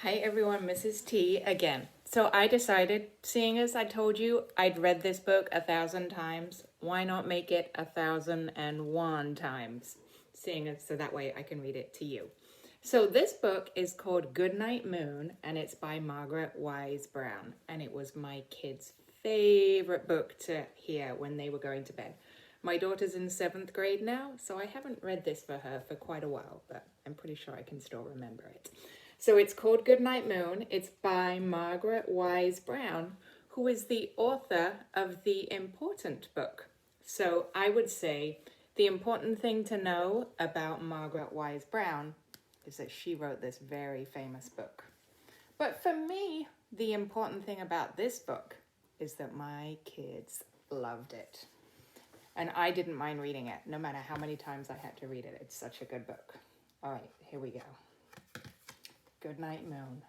Hi everyone, Mrs. T again. So I decided, seeing as I told you I'd read this book 1,000 times, why not make it 1,001 times? Seeing as so that way I can read it to you. So this book is called Goodnight Moon and it's by Margaret Wise Brown. And it was my kids' favorite book to hear when they were going to bed. My daughter's in 7th grade now, so I haven't read this for her for quite a while, but I'm pretty sure I can still remember it. So it's called Goodnight Moon. It's by Margaret Wise Brown, who is the author of the important book. So I would say the important thing to know about Margaret Wise Brown is that she wrote this very famous book. But for me, the important thing about this book is that my kids loved it. And I didn't mind reading it, no matter how many times I had to read it. It's such a good book. All right, here we go. Goodnight Moon.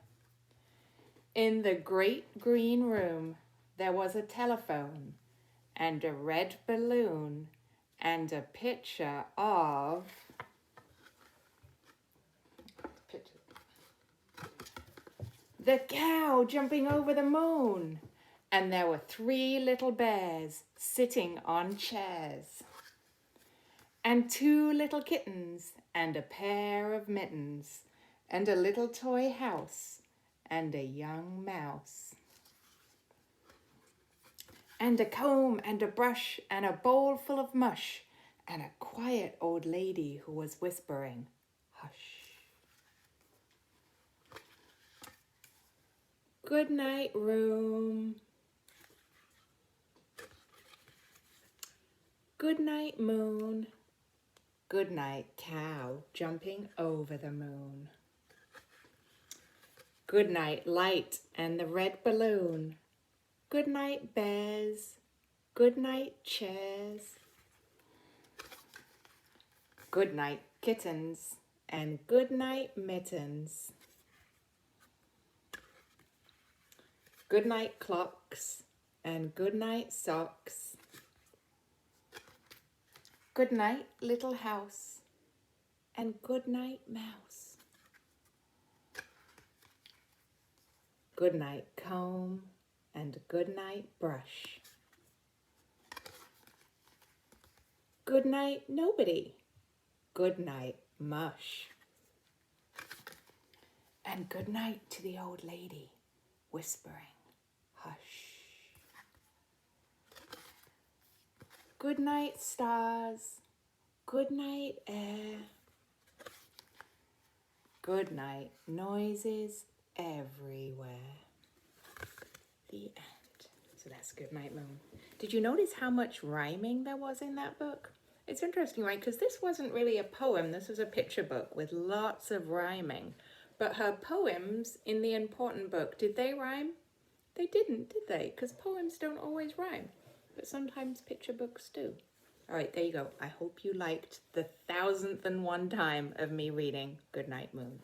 In the great green room, there was a telephone and a red balloon and a picture of... the cow jumping over the moon. And there were 3 little bears sitting on chairs. And 2 little kittens and a pair of mittens and a little toy house and a young mouse. And a comb and a brush and a bowl full of mush and a quiet old lady who was whispering, hush. Good night, room. Good night, moon. Good night, cow jumping over the moon. Good night, light and the red balloon. Good night, bears. Good night, chairs. Good night, kittens, and good night, mittens. Good night, clocks, and good night, socks. Good night, little house, and good night, mouse. Good night, comb, and good night, brush. Good night, nobody. Good night, mush. And good night to the old lady, whispering, hush. Good night, stars. Good night, air. Good night, noises everywhere. The end. So that's Goodnight Moon. Did you notice how much rhyming there was in that book? It's interesting, right? Because this wasn't really a poem. This was a picture book with lots of rhyming. But her poems in the important book, did they rhyme? They didn't, did they? Because poems don't always rhyme. But sometimes picture books do. All right, there you go. I hope you liked the 1,000th and one time of me reading Goodnight Moon.